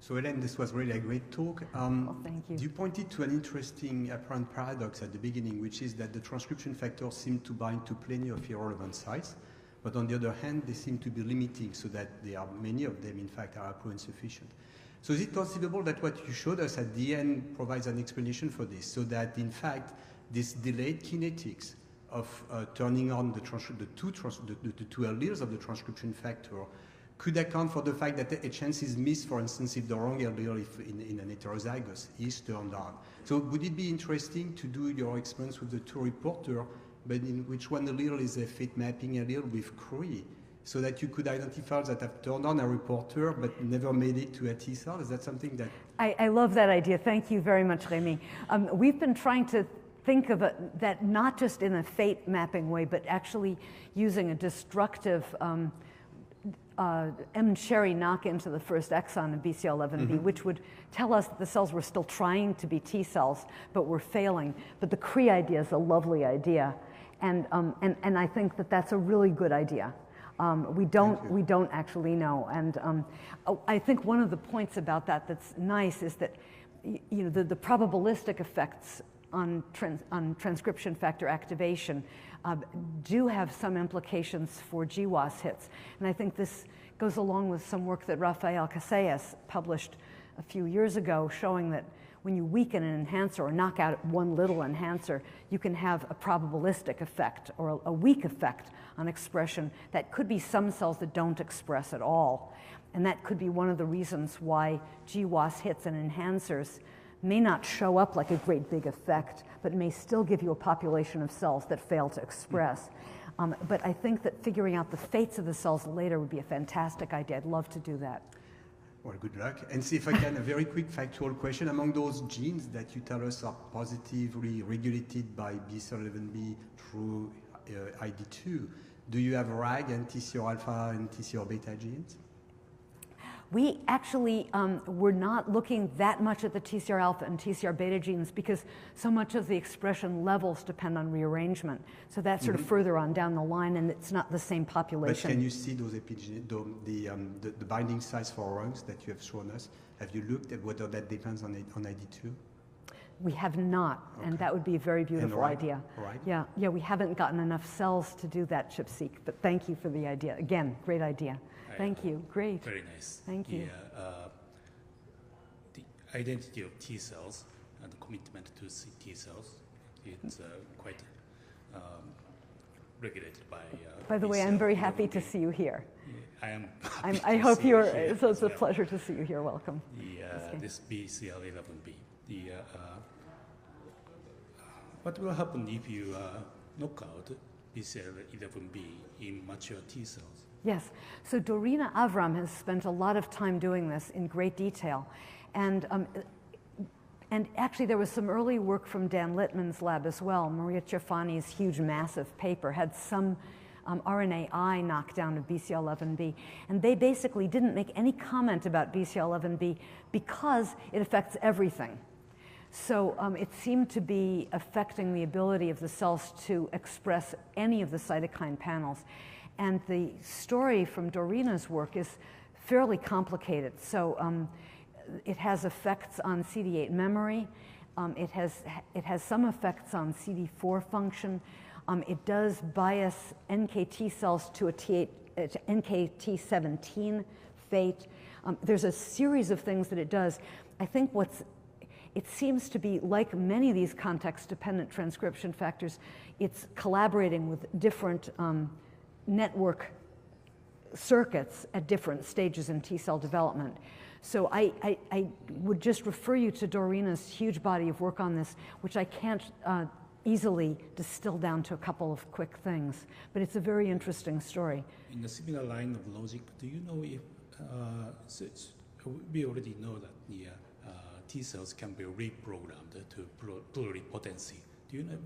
So Hélène, this was really a great talk. Well, thank you. You pointed to an interesting apparent paradox at the beginning, which is that the transcription factors seem to bind to plenty of irrelevant sites, but on the other hand, they seem to be limiting, so that many of them, in fact, are haploinsufficient. So is it conceivable that what you showed us at the end provides an explanation for this, so that, in fact, this delayed kinetics of turning on the two alleles of the transcription factor could account for the fact that a chance is missed, for instance, if the wrong allele in an heterozygous is turned on. So would it be interesting to do your experiments with the two reporter, but in which one allele is a fit mapping allele with CRE, so that you could identify that have turned on a reporter but never made it to a T cell? Is that something that... I love that idea. Thank you very much, Rémi. We've been trying to think of that not just in a fate mapping way, but actually using a destructive M-Cherry knock into the first exon of Bcl11b, which would tell us that the cells were still trying to be T cells, but were failing. But the CRE idea is a lovely idea, and I think that that's a really good idea. We don't actually know, and I think one of the points about that that's nice is that the probabilistic effects on transcription factor activation do have some implications for GWAS hits. And I think this goes along with some work that Rafael Casellas published a few years ago showing that when you weaken an enhancer or knock out one little enhancer, you can have a probabilistic effect or a weak effect on expression that could be some cells that don't express at all. And that could be one of the reasons why GWAS hits and enhancers may not show up like a great big effect, but may still give you a population of cells that fail to express. But I think that figuring out the fates of the cells later would be a fantastic idea. I'd love to do that. Well, good luck. And see if I can, a very quick factual question. Among those genes that you tell us are positively regulated by Bcl11b through ID2, do you have RAG and TCR alpha and TCR beta genes? We actually were not looking that much at the TCR alpha and TCR beta genes because so much of the expression levels depend on rearrangement. So that's sort of further on down the line, and it's not the same population. But can you see those the binding sites for rungs that you have shown us? Have you looked at whether that depends on ID2? We have not, and that would be a very beautiful idea. Right. Yeah, we haven't gotten enough cells to do that, ChipSeq, but thank you for the idea. Again, great idea. Thank you. Great. Very nice. Thank you. The identity of T cells and the commitment to T cells is quite regulated by. By the way, I'm very happy to see you here. I am. I hope you're. So it's a pleasure to see you here. Welcome. This Bcl11b. What will happen if you knock out Bcl11b in mature T cells? Yes, so Dorina Avram has spent a lot of time doing this in great detail. And actually there was some early work from Dan Littman's lab as well. Maria Ciafani's huge, massive paper had some RNAi knockdown of Bcl11b. And they basically didn't make any comment about Bcl11b because it affects everything. So it seemed to be affecting the ability of the cells to express any of the cytokine panels. And the story from Dorina's work is fairly complicated. So it has effects on CD8 memory. It has some effects on CD4 function. It does bias NKT cells to a NKT17 fate. There's a series of things that it does. I think it seems to be, like many of these context-dependent transcription factors, it's collaborating with different network circuits at different stages in T-cell development. So I would just refer you to Doreena's huge body of work on this, which I can't easily distill down to a couple of quick things. But it's a very interesting story. In a similar line of logic, do you know if, we already know that the T cells can be reprogrammed to pluripotency. Do you know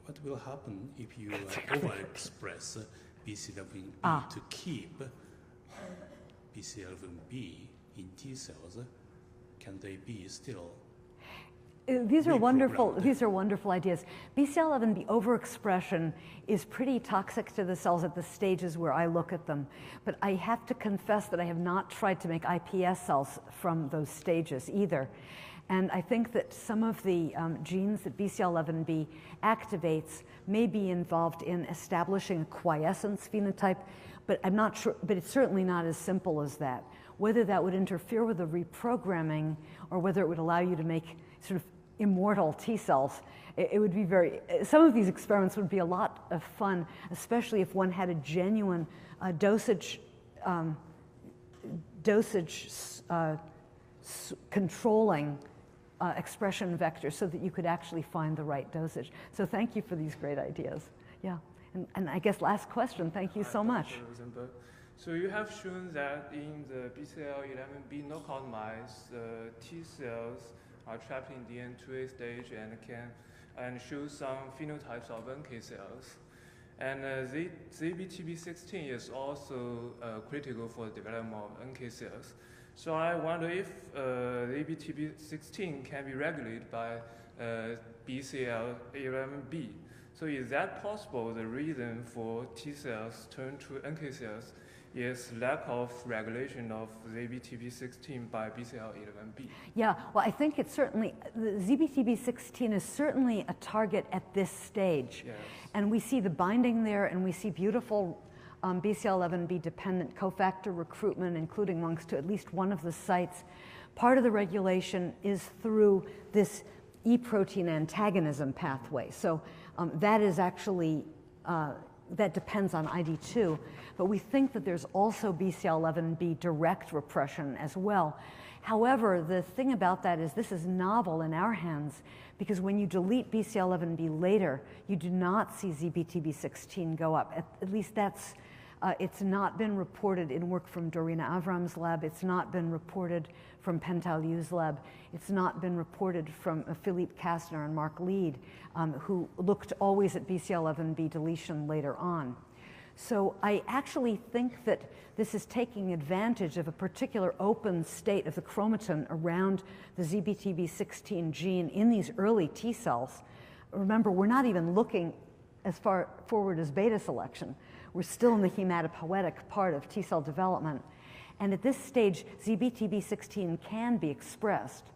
what will happen if you overexpress Bclllb to keep Bclllb in T cells? Can they be still? These are wonderful ideas. Bcl11b overexpression is pretty toxic to the cells at the stages where I look at them. But I have to confess that I have not tried to make iPS cells from those stages either. And I think that some of the genes that Bcl11b activates may be involved in establishing a quiescence phenotype, but I'm not sure, but it's certainly not as simple as that. Whether that would interfere with the reprogramming or whether it would allow you to make sort of immortal T cells, it would be some of these experiments would be a lot of fun, especially if one had a genuine dosage controlling expression vector so that you could actually find the right dosage. So thank you for these great ideas. Yeah, and I guess last question, thank you so much. Rothenberg. So you have shown that in the Bcl11b knockout mice, T cells are trapped in the N2A stage and show some phenotypes of NK cells. And ZBTB16 is also critical for the development of NK cells. So I wonder if ZBTB16 can be regulated by Bcl11b. So is that possible? The reason for T cells turn to NK cells is lack of regulation of ZBTB16 by Bcl11b. Yeah, well, I think it's certainly, the ZBTB16 is certainly a target at this stage. Yes. And we see the binding there, and we see beautiful Bcl11b dependent cofactor recruitment, including amongst at least one of the sites. Part of the regulation is through this E-protein antagonism pathway. So that is actually, that depends on ID2, but we think that there's also Bcl11b direct repression as well. However, the thing about that is this is novel in our hands because when you delete Bcl11b later, you do not see ZBTB16 go up. At least that's, it's not been reported in work from Dorina Avram's lab. It's not been reported from Pental Yu's lab. It's not been reported from Philippe Kastner and Mark Lead, who looked always at Bcl11b deletion later on. So I actually think that this is taking advantage of a particular open state of the chromatin around the ZBTB16 gene in these early T cells. Remember, we're not even looking as far forward as beta selection. We're still in the hematopoietic part of T cell development. And at this stage, ZBTB16 can be expressed.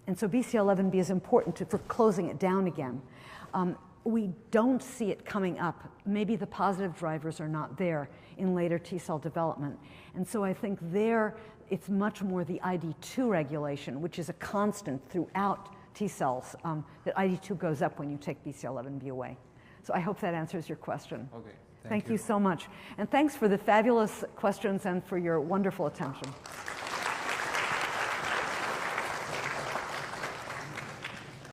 And so Bcl11b is important for closing it down again. We don't see it coming up. Maybe the positive drivers are not there in later T cell development. And so I think there it's much more the ID2 regulation, which is a constant throughout T cells, that ID2 goes up when you take Bcl11b away. So I hope that answers your question. Okay. Thank you so much. And thanks for the fabulous questions and for your wonderful attention.